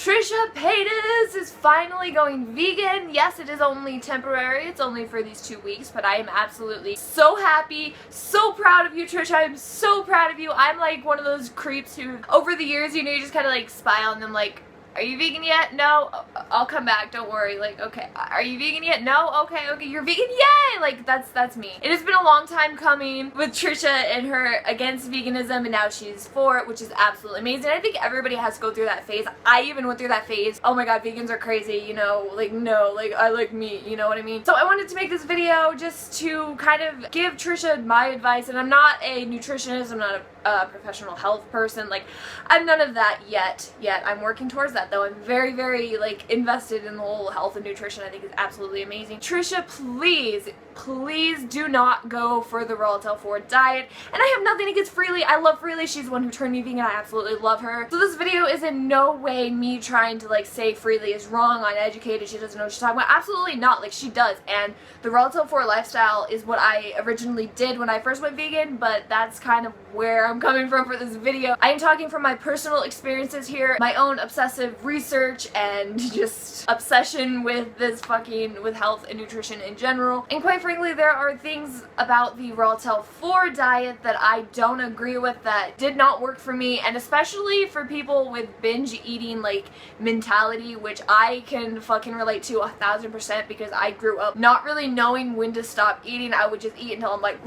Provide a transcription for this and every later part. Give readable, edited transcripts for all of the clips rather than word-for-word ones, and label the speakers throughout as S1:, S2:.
S1: Trisha Paytas is finally going vegan. Yes, it is only temporary. It's only for these 2 weeks, but I am absolutely so happy, so proud of you, Trisha. I'm so proud of you. I'm like one of those creeps who, over the years, you know, you just kind of like spy on them like, are you vegan yet? No? I'll come back, don't worry. Like, okay. Are you vegan yet? No? Okay, you're vegan? Yay! Like, that's me. It has been a long time coming with Trisha and her against veganism, and now she's for it, which is absolutely amazing. I think everybody has to go through that phase. I even went through that phase. Oh my god, vegans are crazy, you know, like, no, like, I like meat, you know what I mean? So I wanted to make this video just to kind of give Trisha my advice, and I'm not a nutritionist, I'm not a professional health person, like, I'm none of that yet. I'm working towards that though. I'm very, very, like, invested in the whole health and nutrition. I think it's absolutely amazing. Trisha, please do not go for the Royaltel 4 diet. And I have nothing against Freely. I love Freely. She's the one who turned me vegan. I absolutely love her. So this video is in no way me trying to, like, say Freely is wrong, uneducated, she doesn't know what she's talking about. Absolutely not. Like, she does. And the Royaltel 4 lifestyle is what I originally did when I first went vegan, but that's kind of where I'm coming from for this video. I am talking from my personal experiences here, my own obsessive research and just obsession with with health and nutrition in general. And quite frankly, there are things about the Royaltel 4 diet that I don't agree with, that did not work for me, and especially for people with binge eating, like, mentality, which I can fucking relate to 1000% because I grew up not really knowing when to stop eating. I would just eat until I'm like,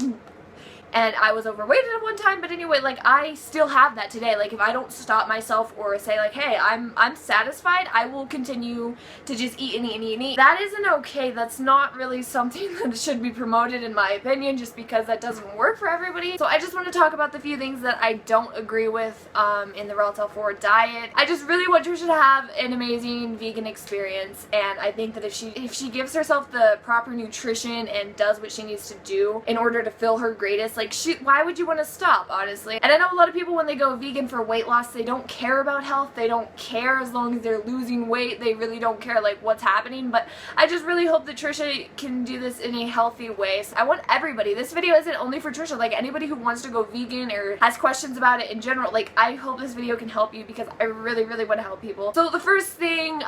S1: and I was overweight at one time, but anyway, like, I still have that today. Like, if I don't stop myself or say, like, hey, I'm satisfied, I will continue to just eat and eat and eat and eat. That isn't okay. That's not really something that should be promoted, in my opinion, just because that doesn't work for everybody. So I just want to talk about the few things that I don't agree with in the Royaltel 4 diet. I just really want Trisha to have an amazing vegan experience, and I think that if she gives herself the proper nutrition and does what she needs to do in order to feel her greatest, like, why would you want to stop, honestly? And I know a lot of people, when they go vegan for weight loss, they don't care about health. They don't care as long as they're losing weight. They really don't care, like, what's happening. But I just really hope that Trisha can do this in a healthy way. So I want everybody. This video isn't only for Trisha. Like, anybody who wants to go vegan or has questions about it in general, like, I hope this video can help you because I really, really want to help people. So the first thing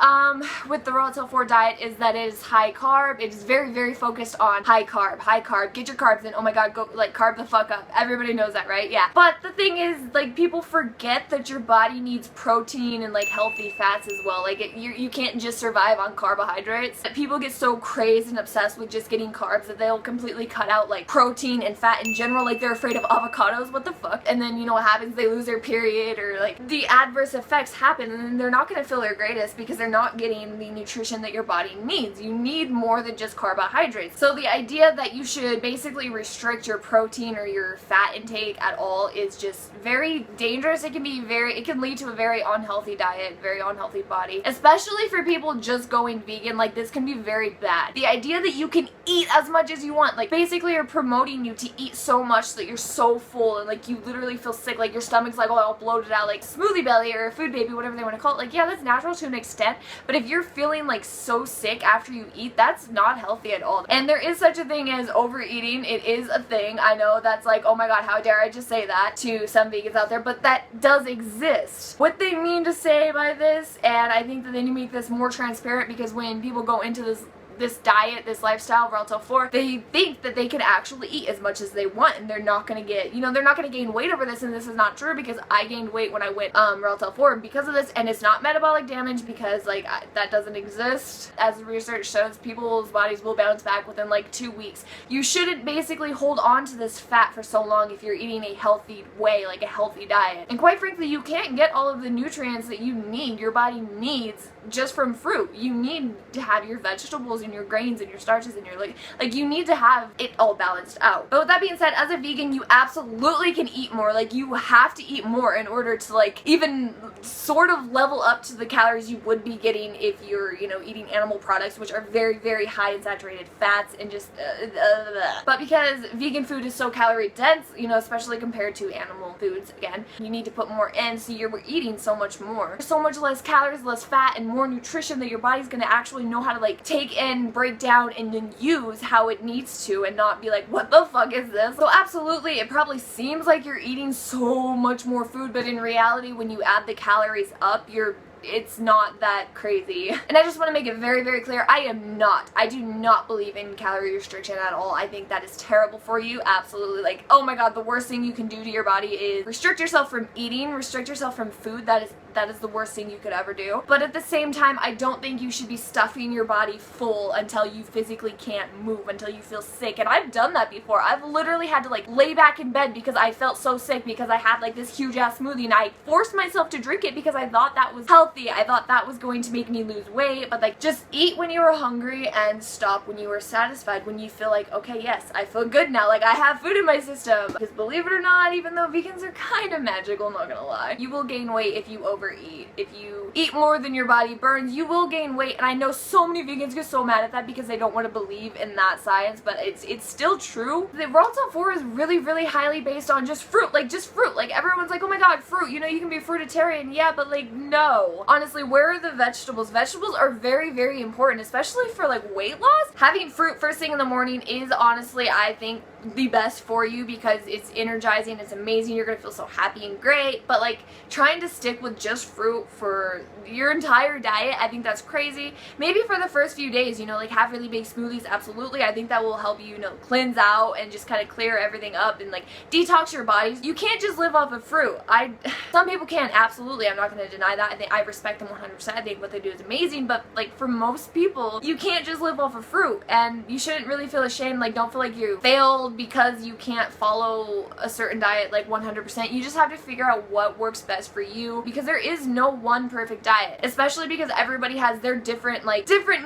S1: with the Royaltel 4 diet is that it is high carb. It is very, very focused on high carb. High carb. Get your carbs in. Oh my god, go, like, carb the fuck up. Everybody knows that, right? Yeah. But the thing is, like, people forget that your body needs protein and, like, healthy fats as well. Like, you can't just survive on carbohydrates. People get so crazed and obsessed with just getting carbs that they'll completely cut out, like, protein and fat in general. Like, they're afraid of avocados. What the fuck? And then, you know what happens? They lose their period, or, like, the adverse effects happen, and then they're not going to feel their greatest because they're not getting the nutrition that your body needs. You need more than just carbohydrates. So the idea that you should basically restrict your protein or your fat intake at all is just very dangerous. It can lead to a very unhealthy diet, very unhealthy body, especially for people just going vegan. Like, this can be very bad. The idea that you can eat as much as you want, like, basically are promoting you to eat so much that you're so full and, like, you literally feel sick, like your stomach's like, oh, I'll bloat it out, like smoothie belly or food baby, whatever they want to call it. Like, yeah, that's natural to an extent, but if you're feeling, like, so sick after you eat, that's not healthy at all. And there is such a thing as overeating. It is a thing. I know that's like, oh my god, how dare I just say that to some vegans out there, but that does exist. What they mean to say by this, and I think that they need to make this more transparent, because when people go into this diet, this lifestyle, Royaltel 4, they think that they can actually eat as much as they want, and they're not going to get, you know, they're not going to gain weight over this, and this is not true, because I gained weight when I went Royaltel 4 because of this, and it's not metabolic damage, because, like, that doesn't exist. As the research shows, people's bodies will bounce back within, like, 2 weeks. You shouldn't basically hold on to this fat for so long if you're eating a healthy way, like a healthy diet. And quite frankly, you can't get all of the nutrients that you need, your body needs, just from fruit. You need to have your vegetables and your grains and your starches and your, like, you need to have it all balanced out. But with that being said, as a vegan, you absolutely can eat more. Like, you have to eat more in order to, like, even sort of level up to the calories you would be getting if you're, you know, eating animal products, which are very, very high in saturated fats and just But because vegan food is so calorie dense, you know, especially compared to animal foods, again, you need to put more in, so you're eating so much more. So much less calories, less fat, and more nutrition that your body's gonna actually know how to, like, take in, break down, and then use how it needs to, and not be like, what the fuck is this? So absolutely, it probably seems like you're eating so much more food, but in reality, when you add the calories up, you're it's not that crazy. And I just want to make it very, very clear, I do not believe in calorie restriction at all. I think that is terrible for you, absolutely. Like, oh my god, the worst thing you can do to your body is restrict yourself from eating, restrict yourself from food. That is the worst thing you could ever do. But at the same time, I don't think you should be stuffing your body full until you physically can't move, until you feel sick. And I've done that before. I've literally had to like lay back in bed because I felt so sick because I had like this huge ass smoothie and I forced myself to drink it because I thought that was healthy. I thought that was going to make me lose weight. But like, just eat when you are hungry and stop when you are satisfied, when you feel like, okay, yes, I feel good now, like I have food in my system. Because believe it or not, even though vegans are kind of magical, not gonna lie, you will gain weight if you overeat. If you eat more than your body burns, you will gain weight. And I know so many vegans get so mad at that because they don't want to believe in that science, but it's still true. The raw top 4 is really, really highly based on just fruit. Like, just fruit. Like, everyone's like, oh my god, fruit, you know, you can be a fruitarian. Yeah, but like, no. Honestly, where are the vegetables? Vegetables are very, very important, especially for like weight loss. Having fruit first thing in the morning is honestly, I think, the best for you because it's energizing, it's amazing, you're gonna feel so happy and great. But like, trying to stick with just fruit for your entire diet, I think that's crazy. Maybe for the first few days, you know, like have really big smoothies, absolutely. I think that will help you, you know, cleanse out and just kind of clear everything up and like detox your bodies. You can't just live off of fruit. Some people can, absolutely, I'm not going to deny that. I respect them 100%. I think what they do is amazing, but like for most people, you can't just live off of fruit, and you shouldn't really feel ashamed. Like, don't feel like you failed because you can't follow a certain diet like 100%. You just have to figure out what works best for you, because there is no one perfect diet, especially because everybody has their different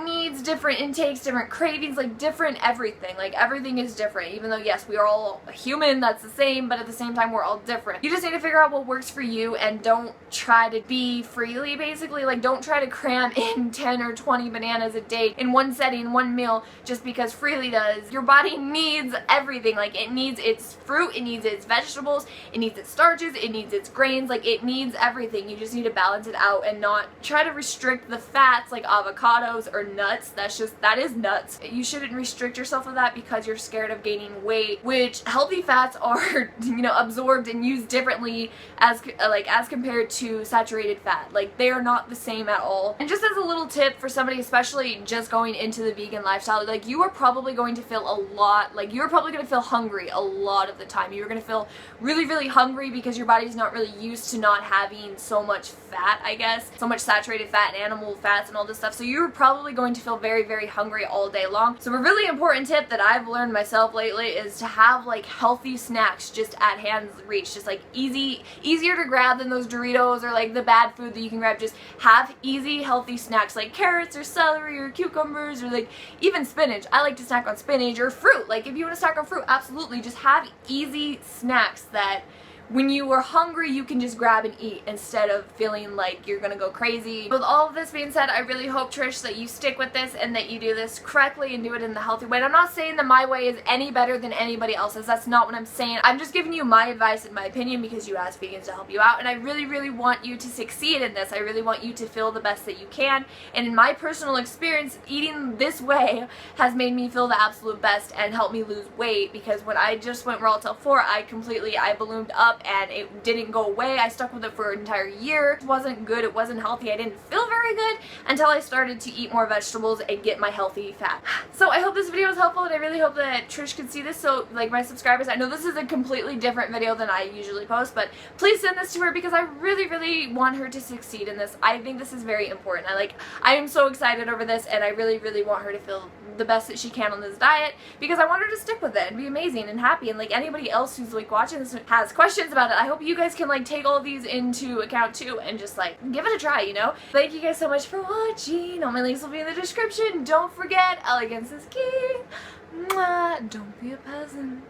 S1: needs, different intakes, different cravings, like different everything. Like, everything is different, even though yes, we are all human, that's the same, but at the same time we're all different. You just need to figure out what works for you and don't try to be freely, basically. Like, don't try to cram in 10 or 20 bananas a day in one setting, one meal, just because freely does. Your body needs everything. Like, it needs its fruit, it needs its vegetables, it needs its starches, it needs its grains, like it needs everything. You just need to balance it out and not try to restrict the fats like avocados or nuts. That is nuts. You shouldn't restrict yourself with that because you're scared of gaining weight, which healthy fats are, you know, absorbed and used differently as compared to saturated fat. Like, they are not the same at all. And just as a little tip for somebody, especially just going into the vegan lifestyle, like, you are probably going to feel you're probably going to feel hungry a lot of the time. You're going to feel really, really hungry because your body's not really used to not having so much fat, I guess, so much saturated fat and animal fats and all this stuff. So you're probably going to feel very, very hungry all day long. So a really important tip that I've learned myself lately is to have like healthy snacks just at hand's reach, just like easier to grab than those Doritos or like the bad food that you can grab. Just have easy, healthy snacks like carrots or celery or cucumbers or like even spinach. I like to snack on spinach or fruit. Like, if you want to snack on fruit, absolutely. Just have easy snacks that when you are hungry, you can just grab and eat instead of feeling like you're gonna go crazy. With all of this being said, I really hope, Trish, that you stick with this and that you do this correctly and do it in the healthy way. And I'm not saying that my way is any better than anybody else's. That's not what I'm saying. I'm just giving you my advice and my opinion because you asked vegans to help you out. And I really, really want you to succeed in this. I really want you to feel the best that you can. And in my personal experience, eating this way has made me feel the absolute best and helped me lose weight, because when I just went raw till 4, I ballooned up and it didn't go away. I stuck with it for an entire year. It wasn't good, it wasn't healthy, I didn't feel very good until I started to eat more vegetables and get my healthy fat. So I hope this video was helpful, and I really hope that Trish could see this. So like, my subscribers, I know this is a completely different video than I usually post, but please send this to her because I really, really want her to succeed in this. I think this is very important. I am so excited over this, and I really, really want her to feel the best that she can on this diet because I want her to stick with it and be amazing and happy. And like, anybody else who's like watching this has questions about it, I hope you guys can like take all of these into account too and just like give it a try, you know? Thank you guys so much for watching. All my links will be in the description. Don't forget, elegance is key. Mwah. Don't be a peasant.